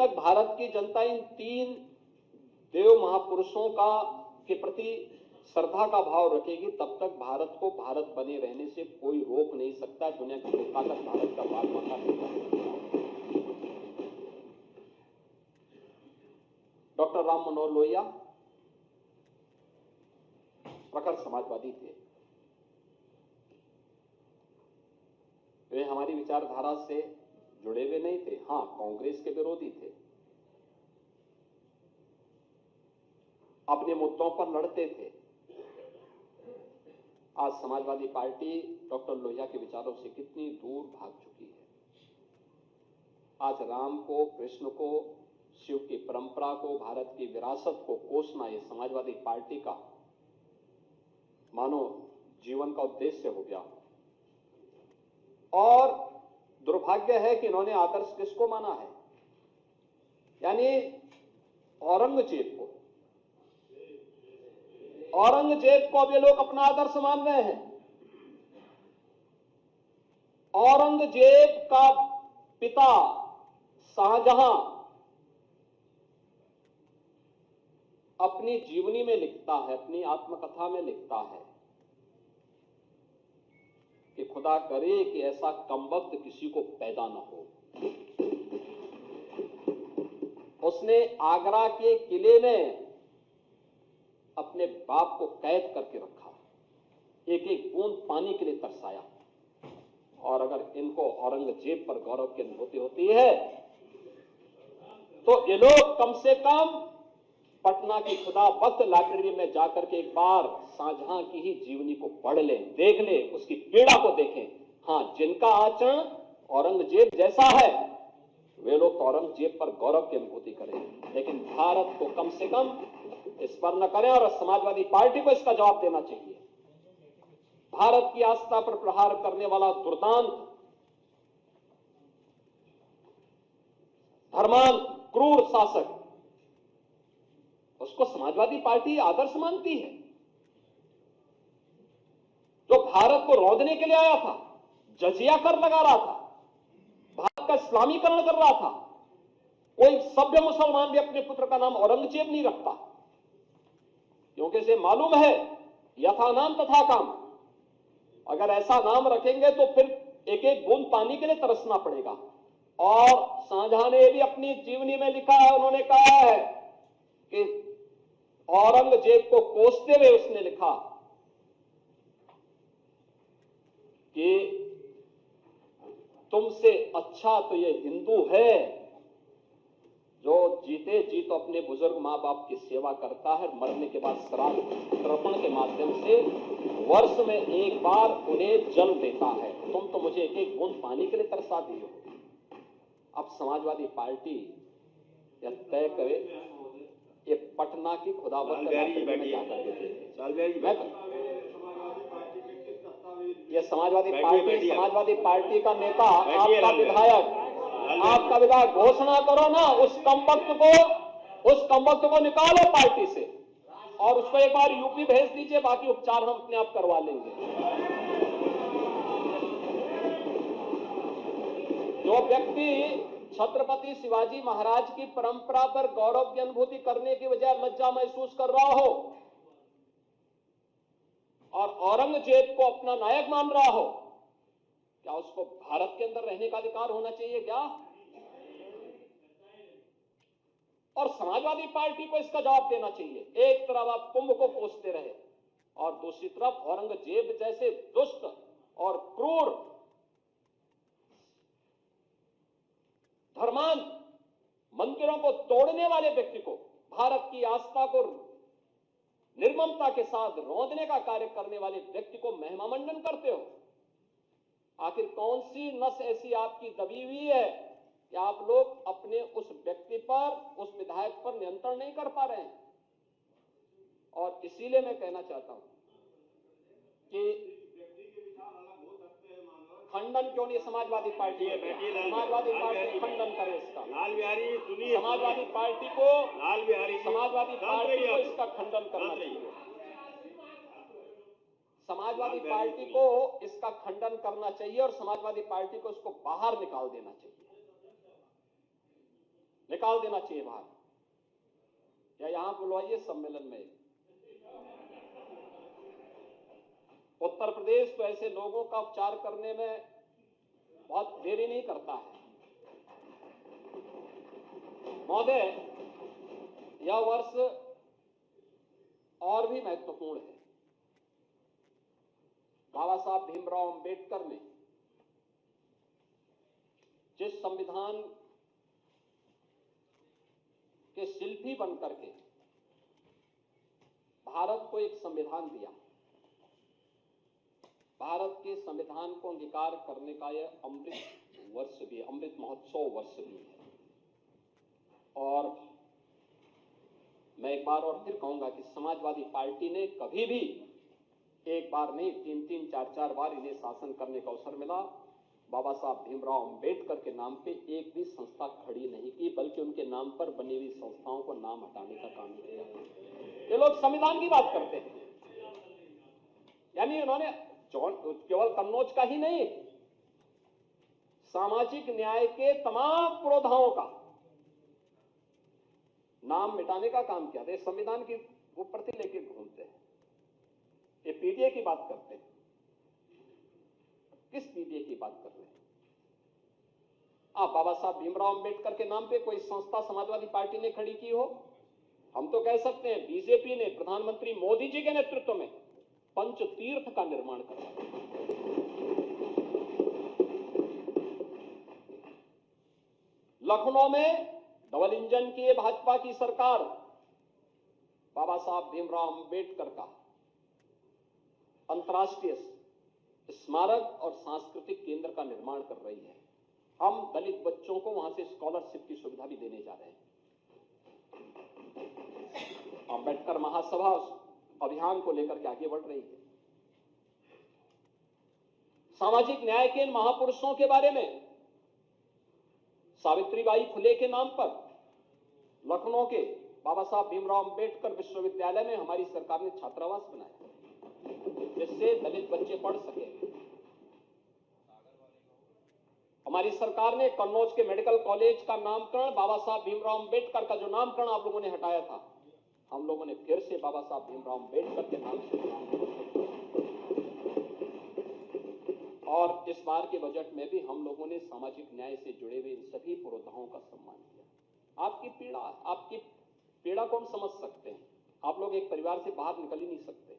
तक भारत की जनता इन तीन देव महापुरुषों के प्रति श्रद्धा का भाव रखेगी, तब तक भारत को भारत बने रहने से कोई रोक नहीं सकता। दुनिया की कोई ताकत भारत का बाल माता नहीं कर सकती। डॉक्टर राम मनोहर लोहिया प्रखर समाजवादी थे। वे हमारी विचारधारा से जुड़े हुए नहीं थे। हां, कांग्रेस के विरोधी थे, अपने मुद्दों पर लड़ते थे। आज समाजवादी पार्टी डॉक्टर लोहिया के विचारों से कितनी दूर भाग चुकी है। आज राम को, कृष्ण को, शिव की परंपरा को, भारत की विरासत को कोसना ये समाजवादी पार्टी का मानो जीवन का उद्देश्य हो गया। और दुर्भाग्य है कि इन्होंने आदर्श किसको माना है, यानी औरंगजेब को। औरंगजेब को अब ये लोग अपना आदर्श मान रहे हैं। औरंगजेब का पिता शाहजहां अपनी जीवनी में लिखता है, अपनी आत्मकथा में लिखता है कि खुदा करे कि ऐसा कमबख्त किसी को पैदा न हो। उसने आगरा के किले में अपने बाप को कैद करके रखा, एक एक बूंद पानी के लिए तरसाया। और अगर इनको औरंगजेब पर गौरव की अनुभूति होती है तो ये लोग कम से कम पटना की खुदा वक्त लाइब्रेरी में जाकर के एक बार शाहजहां की ही जीवनी को पढ़ लें, देख लें, उसकी पीड़ा को देखें। हां, जिनका आचरण औरंगजेब जैसा है वे लोग तो औरंगजेब पर गौरव की अनुभूति करें, लेकिन भारत को कम से कम इस पर न करें। और समाजवादी पार्टी को इसका जवाब देना चाहिए। भारत की आस्था पर प्रहार करने वाला दुर्दांत, धर्मांत, क्रूर शासक, उसको समाजवादी पार्टी आदर्श मानती है। जो भारत को रौंदने के लिए आया था, जजिया कर लगा रहा था, भारत का इस्लामीकरण कर रहा था। कोई सभ्य मुसलमान भी अपने पुत्र का नाम औरंगजेब नहीं रखता, क्योंकि इसे मालूम है यथा नाम तथा काम। अगर ऐसा नाम रखेंगे तो फिर एक एक बूंद पानी के लिए तरसना पड़ेगा। और शाहजहां ने भी अपनी जीवनी में लिखा है, उन्होंने कहा है कि औरंगजेब को कोसते हुए उसने लिखा कि तुमसे अच्छा तो ये हिंदू है जो जीते जी तो अपने बुजुर्ग मां बाप की सेवा करता है, मरने के बाद श्राद्ध तर्पण के माध्यम से वर्ष में एक बार उन्हें जल देता है। तुम तो मुझे एक एक बूंद पानी के लिए तरसा दी हो। अब समाजवादी पार्टी यह तय करे ये पटना की खुदावंत लाइब्रेरी में जाकर के ये समाजवादी पार्टी का नेता, आपका विधायक घोषणा करो ना, उस कमबख्त को निकालो पार्टी से और उसको एक बार यूपी भेज दीजिए, बाकी उपचार हम अपने आप करवा लेंगे। जो व्यक्ति छत्रपति शिवाजी महाराज की परंपरा पर गौरव की अनुभूति करने की बजाय लज्जा महसूस कर रहा हो और औरंगजेब को अपना नायक मान रहा हो, क्या उसको भारत के अंदर रहने का अधिकार होना चाहिए क्या? और समाजवादी पार्टी को इसका जवाब देना चाहिए। एक तरफ आप कुंभ को कोसते रहे और दूसरी तरफ औरंगजेब जैसे दुष्ट और क्रूर, धर्मांत, मंदिरों को तोड़ने वाले व्यक्ति को, भारत की आस्था को निर्ममता के साथ रौंदने का कार्य करने वाले व्यक्ति को महिमामंडन करते हो। आखिर कौन सी नस ऐसी आपकी दबी हुई है कि आप लोग अपने उस व्यक्ति पर, उस विधायक पर नियंत्रण नहीं कर पा रहे हैं? और इसीलिए मैं कहना चाहता हूं कि खंडन क्यों नहीं समाजवादी पार्टी खंडन करे इसका। लाल बिहारी सुनिए, समाजवादी पार्टी को इसका खंडन करना चाहिए। समाजवादी पार्टी को इसका खंडन करना चाहिए और समाजवादी पार्टी को इसको बाहर निकाल देना चाहिए। निकाल देना चाहिए बाहर, या यहां बुलवाइए सम्मेलन में। उत्तर प्रदेश तो ऐसे लोगों का उपचार करने में बहुत देरी नहीं करता है। महोदय, यह वर्ष और भी महत्वपूर्ण है। बाबा साहब भीमराव अंबेडकर ने जिस संविधान के शिल्पी बनकर के भारत को एक संविधान दिया, भारत के संविधान को अंगीकार करने का यह अमृत वर्ष भी, अमृत महोत्सव वर्ष भी है। और मैं एक बार और फिर कहूंगा कि समाजवादी पार्टी ने कभी भी एक बार नहीं, 3-3, 4-4 बार इन्हें शासन करने का अवसर मिला, बाबा साहब भीमराव अंबेडकर के नाम पे एक भी संस्था खड़ी नहीं की, बल्कि उनके नाम पर बनी हुई संस्थाओं को नाम हटाने का काम किया। ये लोग संविधान की बात करते हैं, यानी उन्होंने केवल कन्नौज का ही नहीं, सामाजिक न्याय के तमाम पुरोधाओं का नाम मिटाने का काम किया था। संविधान की वो प्रति लेके घूमते हैं, ये पीडीए की बात करते हैं। किस पीडीए की बात कर रहे हैं आप? बाबा साहब भीमराव अंबेडकर के नाम पे कोई संस्था समाजवादी पार्टी ने खड़ी की हो? हम तो कह सकते हैं बीजेपी ने प्रधानमंत्री मोदी जी के नेतृत्व में पंचतीर्थ का निर्माण करवाया। लखनऊ में डबल इंजन की भाजपा की सरकार बाबा साहब भीमराव अंबेडकर का अंतर्राष्ट्रीय स्मारक और सांस्कृतिक केंद्र का निर्माण कर रही है। हम दलित बच्चों को वहां से स्कॉलरशिप की सुविधा भी देने जा रहे हैं। अंबेडकर महासभा अभियान को लेकर के आगे बढ़ रही है। सामाजिक न्याय के इन महापुरुषों के बारे में सावित्रीबाई फुले के नाम पर लखनऊ के बाबा साहब भीमराव अंबेडकर विश्वविद्यालय में हमारी सरकार ने छात्रावास बनाया, जिससे दलित बच्चे पढ़ सके। हमारी सरकार ने कन्नौज के मेडिकल कॉलेज का नामकरण बाबा साहब भीमराव अंबेडकर का जो नामकरण आप लोगों ने हटाया था, हम लोगों ने फिर से बाबा साहब भीमराव अंबेडकर के नाम से और इस बार के बजट में भी हम लोगों ने सामाजिक न्याय से जुड़े हुए इन सभी पुरोधाओं का सम्मान किया। आपकी पीड़ा को हम समझ सकते हैं। आप लोग एक परिवार से बाहर निकल ही नहीं सकते।